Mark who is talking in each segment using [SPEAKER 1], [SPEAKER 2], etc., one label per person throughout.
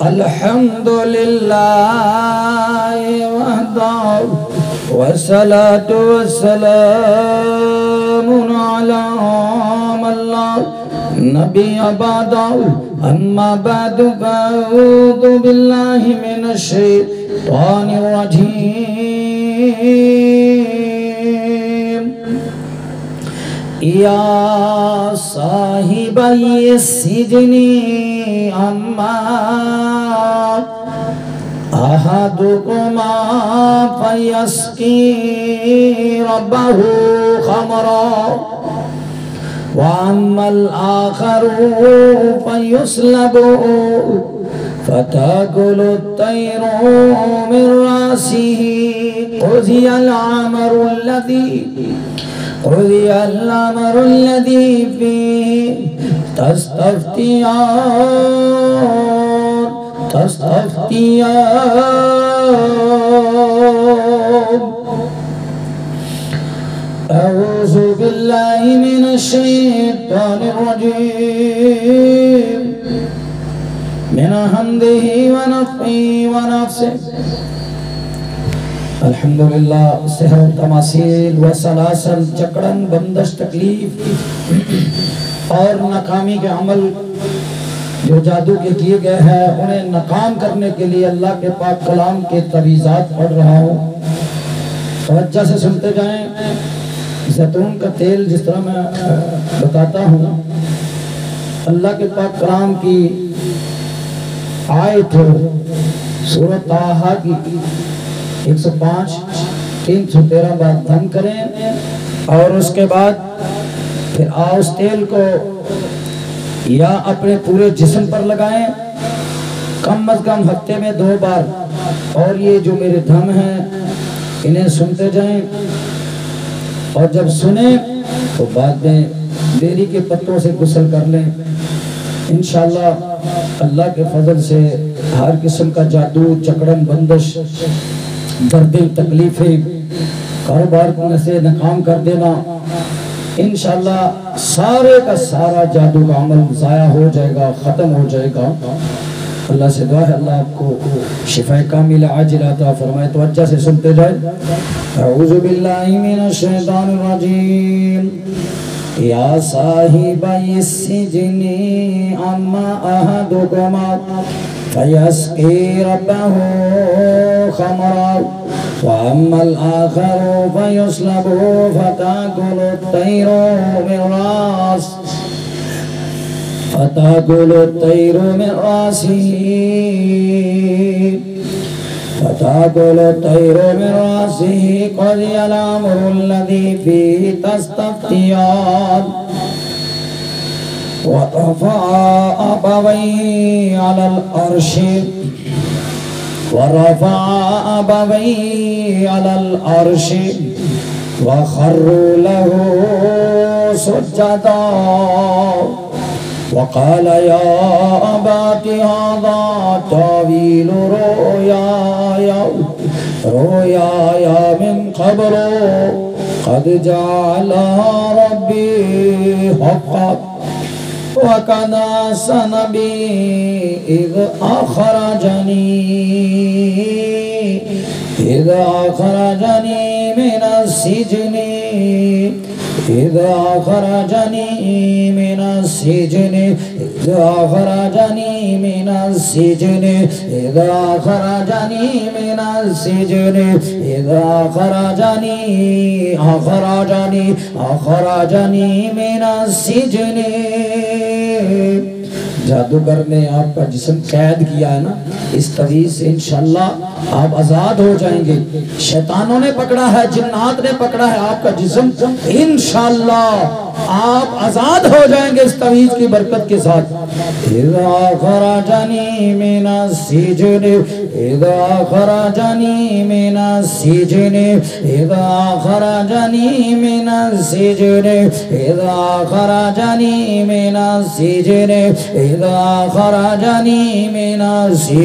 [SPEAKER 1] الحمد لله وحده والصلاة والسلام على من لا نبي بعده أما بعد فأعوذ بالله من الشيطان الرجيم يا صاحبي السجن أما أحدكما فيسقي ربه خمرا وأما الآخر فيصلب فتأكل الطير من رأسه قضي الأمر الذي فيه تستفتيان أعوذ بالله من الشيطان الرجيم من حمده ونفخه ونفسه الحمدللہ سحر تماثیل و سلاسل جکڑن بندش تکلیف اور ناکامی کے عمل جو جادو کے کیے گئے ہیں انہیں ناکام کرنے کے لیے اللہ کے پاک کلام کے تعویذات پڑھ رہا ہوں، توجہ سے سنتے جائیں۔ زیتون کا تیل جس طرح میں بتاتا ہوں، اللہ کے پاک کلام کی آیت سورۃ طٰہٰ کی 105 313 بار دم کریں اور اس کے بعد پھر اس تیل کو یا اپنے پورے جسم پر لگائیں، کم از کم ہفتے میں 2 بار، اور یہ جو میرے دم ہیں انہیں سنتے جائیں، اور جب سنیں تو بعد میں بیری کے پتوں سے غسل کر لیں۔ انشاءاللہ اللہ کے فضل سے ہر قسم کا جادو، چکڑن بندش، دردیں، تکلیفیں، کاروبار سے ناکام کر دینا، انشاءاللہ سارے کا سارا جادو کا عمل ضائع ہو جائے گا، ختم ہو جائے گا۔ اللہ سے دعا ہے اللہ آپ کو شفا کامل عاجل عطا فرمائے۔ توجہ سے سنتے جائیں۔ اعوذ باللہ من الشیطان الرجیم یا صاحبی السجن اما احدکما فیسقی ربہ خمرا وَأَمَّا الْآخَرُ فَيُصْلَبُ فَتَأْكُلُ الطَّيْرُ مِنْ رَأْسِهِ قُضِيَ الْأَمْرُ الَّذِي فِيهِ تَسْتَفْتِيَانِ وَرَفَعَ أَبَوَيْهِ عَلَى الْعَرْشِ وَخَرُّوا لَهُ سُجَّدًا وقال يا أبت هذا تأويل رؤياي من قبل قد جعلها ربي حقا وقد أحسن بي إذ أخرجني من السجن جادوگر نے آپ کا جسم قید کیا ہے نا، اس تعویذ سے انشاءاللہ آپ آزاد ہو جائیں گے۔ شیطانوں نے پکڑا ہے، جنات نے پکڑا ہے آپ کا جسم، انشاءاللہ آپ آزاد ہو جائیں گے اس تعویذ کی برکت کے ساتھ۔ اذا خرجنی من السجن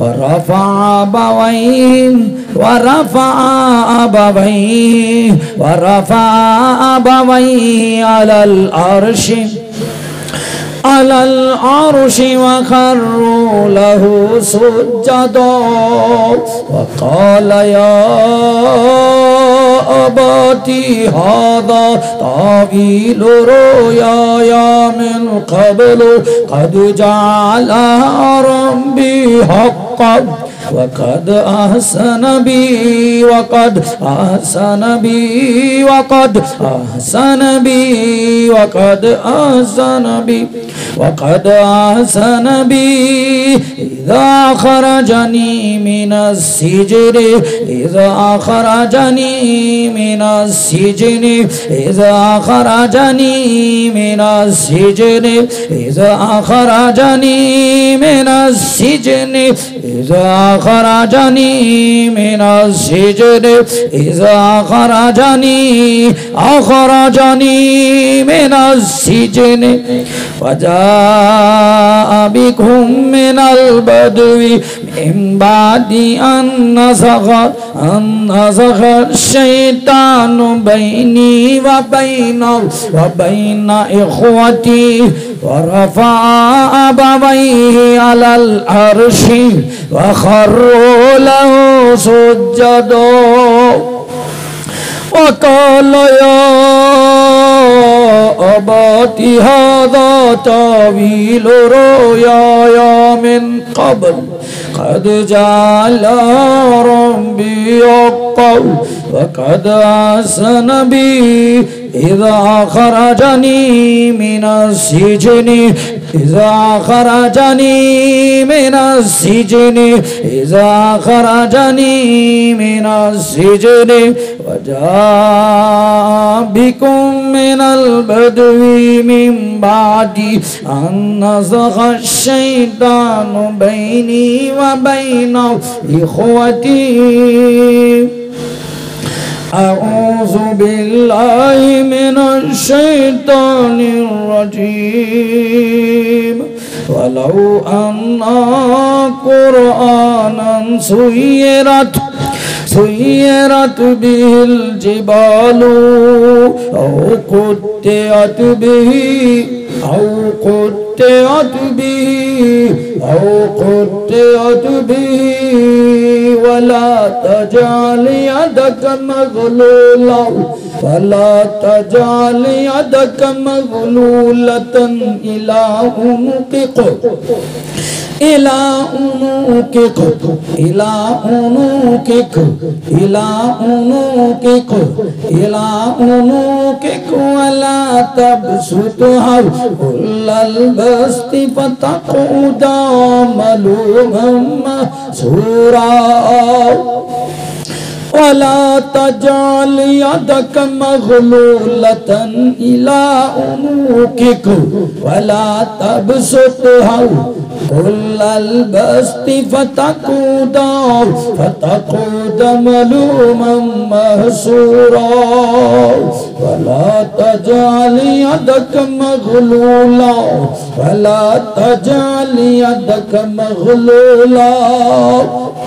[SPEAKER 1] ورفع أبويه على العرش وخروا له سجدا وقال يا أبتي هذا تأويل رؤياي من قبل قد جعلها ربي حقا وقد أحسن بي وقد أحسن بي وقد أحسن بي وقد أحسن بي وقد أحسن بي إذا أخرجني من السجن إذا أخرجني من السجن إذا أخرجني من السجن إذا أخرجني من السجن إذا أخرجني من السجن إذا أخرجني من السجن وجاء بكم من البدو من بعد أن نزغ الشيطان بيني وبين إخوتي ورفع أبويه على العرش وخروا له سجدا وقال يا أبتي هذا تأويل رؤياي من قبل قد جعل ربي حقا وقد أحسن بي إذا أخرجني من السجن إذا أخرجني من السجن إذا أخرجني من السجن وجاء بكم من البدو من بعد أن نزغ الشيطان بيني وبين إخوتي أعوذ بالله من الشيطان الرجيم ولو أن قرآنا سيرت به الجبال أو قطعت به أو قطعت به أو قطعت به ولا تجعل يدك مغلولة ولا تجعل يدك مغلولة إلى عنقك إلى عنقك إلى عنقك إلى عنقك إلى عنقك ولا تبسطها كل البسط فتقعد ملوما محسورا ولا تجعل يدك مغلولة إلى عنقك ولا تبسطها كل البسط فتقعد ملوما محسورا ولا تجعل يدك مغلولة ولا تجعل يدك مغلولة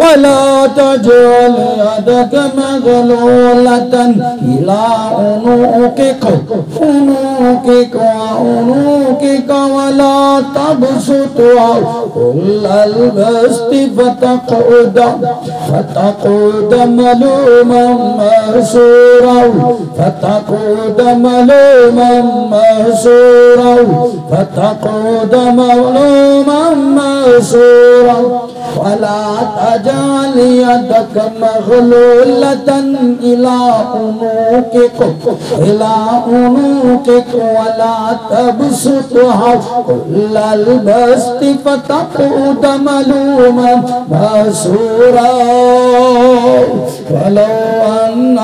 [SPEAKER 1] ولا تجعل يدك مغلولة إلى عنقك عنقك ولا تبسطها كل البسط فتقعد ملوما محسورا فتقعد ملوما محسورا فتقعد ملوما محسورا ولا تجعل يدك مغلولة إلى عنقك ولا تبسطها كل البسط فتقعد ملوما محسورا ولو أن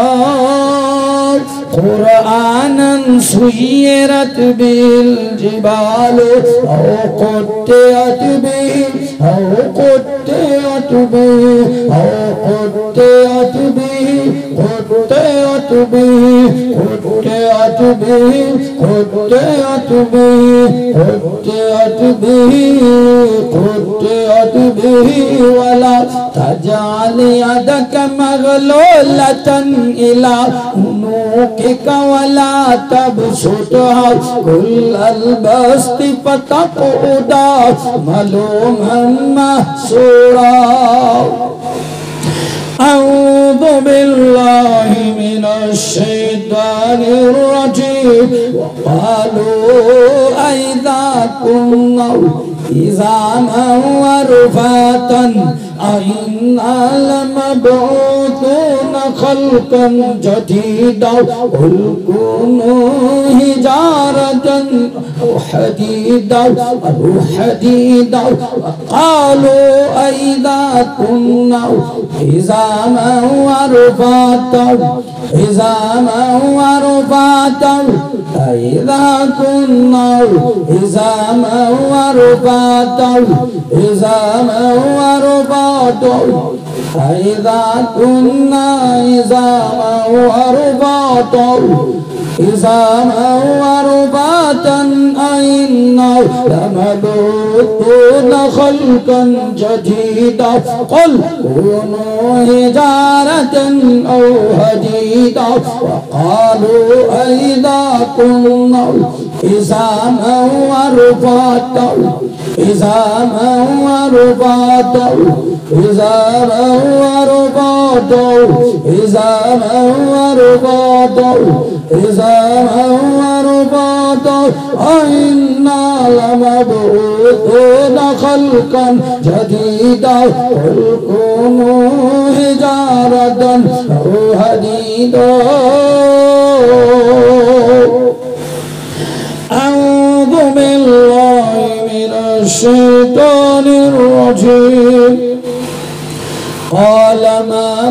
[SPEAKER 1] قرآنا سيرت به الجبال أو قطعت به أو قطعت به أو قطعت به قطعت به قطعت به قطعت به قطعت به قطعت به ولا تجعل يدك مغلولة إلى عنقك ولا تبسطها كل البسط فتقعد ملوما محسورا أعوذ بالله من الشيطان الرجيم وقالوا أئذا كنا عظاما ورفاتا أئنا لمبعوثون خلقا جديدا قل كونوا حجارة أو حديدا قالوا أئذا كنا عظاما ورفاتا أئذا كنا عظاما ورفاتا أئذا كنا عظاما ورفاتا أئنا لمبعوثون خلقا جديدا قل كونوا حجارة أو حديدا وقالوا أئذا كنا عظاما ورفاتا أئنا لمبعوثون خلقا جديدا قل كونوا حجارة أو حديدا أعوذ بالله من الشيطان الرجيم قال ما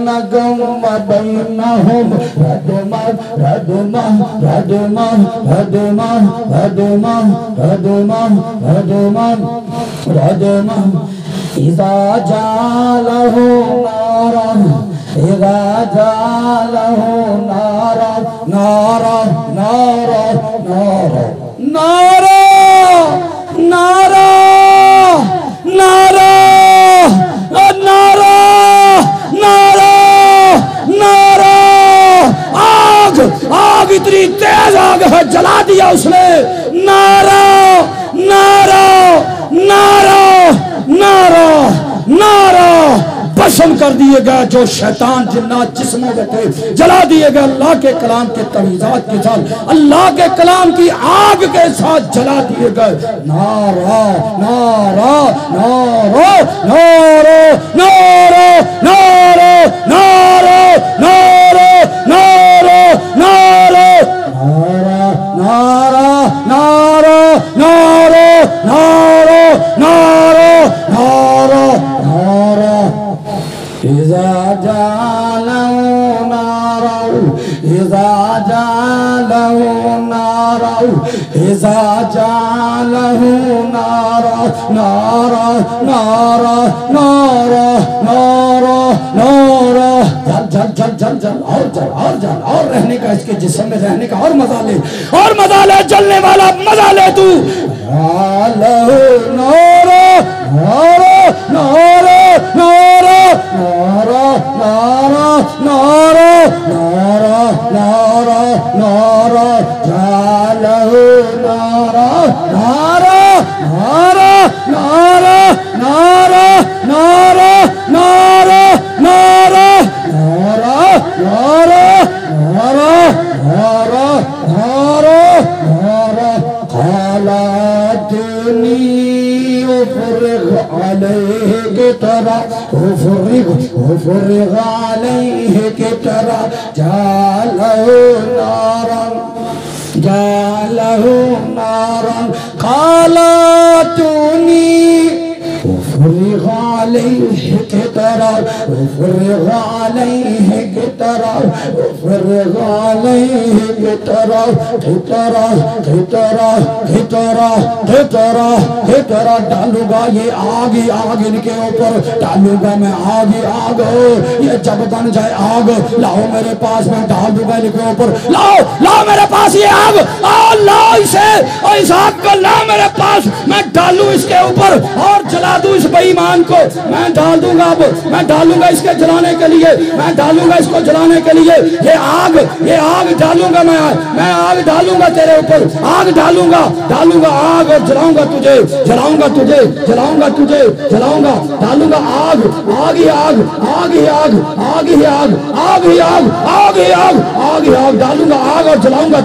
[SPEAKER 1] بينكم وبينهم ردما ردما ردما ردما ردما ردما ردما ردما إذا جعله نارا إذا جعله نارا نارا نارا نارا نارا نارا نارا نارا نارا نارا آگ آگ اتنی تیز آگ ہے جلا دیا اس نے نارا نارا نارا نارا نارا بشم کر دیے گئے جو شیطان جنات جسموں میں تھے جلا دیے گئے اللہ کے کلام کے تمیزات کے ساتھ اللہ کے کلام کی آگ کے ساتھ جلا دیے گئے نارا نارا نارا نارا نارا نارا نارا نارا نارا نارا نارا نارا نارا نارا نارا نارا نارا إذا جعله نارا إذا جعله نارا إذا جعله نارا نارا نارا نارا نارا نارا جل جل جل جل جل اور رہنے کا اس کے جسم میں رہنے کا اور مزہ لے جلنے والا مزہ لے تو نارا نارا نارا نارا نارا نارا نارا نارا نارا نارا جعله نارا نارا نارا نارا نارا نارا نارا نارا نارا نارا نارا نارا نارا نارا قالتني افرغ عليه قطرا افرغ عليه قطرا جعله نارا جعله نارا قالتني افرغ عليه قطرا افرغ عليه قطرا افرغ عليه قطرا قطرا قطرا قطرا قطرا قطرا ڈالوں گا یہ آگ ہی آگ ان کے اوپر ڈالوں گا میں آگ ہی آگ یہ جب بن جائے آگ لاؤ میرے پاس میں ڈال دوں گا ان کے اوپر لاؤ میرے پاس یہ آگ لاؤ اسے اور اس آگ کو لاؤ میرے پاس میں ڈالوں اس کے اوپر اور جلا دوں اس بے ایمان کو میں ڈال دوں گا اب میں ڈالوں گا اس کے جلانے کے لیے میں ڈالوں گا اس کو جلانے کے لیے یہ آگ ڈالوں گا میں آگ ڈالوں گا تیرے اوپر آگ ڈالوں گا آگ اور جلاؤں گا تجھے ڈالوں گا آگ ہی آگ آگ ہی آگ آگ ہی آگ آگ ہی آگ آگ ہی آگ آگ ہی آگ ڈالوں گا آگ اور جلاؤں گا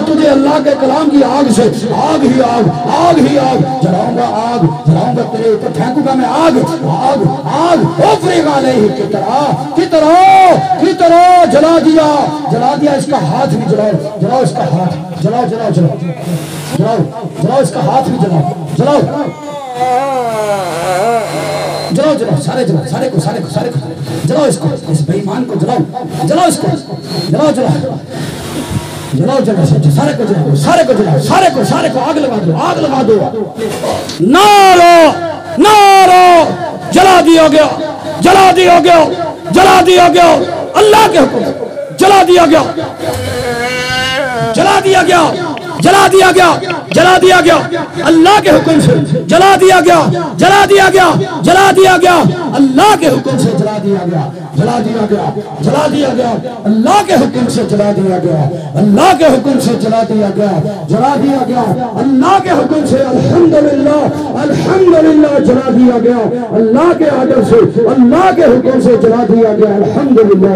[SPEAKER 1] تجھے اللہ کے کلام کی آگ سے آگ ہی آگ جلاؤں گا تیرے اوپر پھینکوں گا میں آگ افرغ علیہ کی طرح جلا دیا اس کا ہاتھ بھی جلاؤ اس کا ہاتھ جلاؤ اس کا ہاتھ بھی جلاؤ سارے کو جلاؤ اس کو اس بے ایمان کو جلاؤ اس کو جلاؤ سارے کو آگ لگا دو نارا جلا دیا گیا اللہ کے حکم جلا دیا گیا اللہ کے حکم سے جلا دیا گیا اللہ کے حکم سے جلا دیا گیا اللہ کے حکم سے جلا دیا گیا اللہ کے حکم سے جلا دیا گیا اللہ کے حکم سے الحمدللہ جلا دیا گیا اللہ کے آدر سے اللہ کے حکم سے جلا دیا گیا الحمدللہ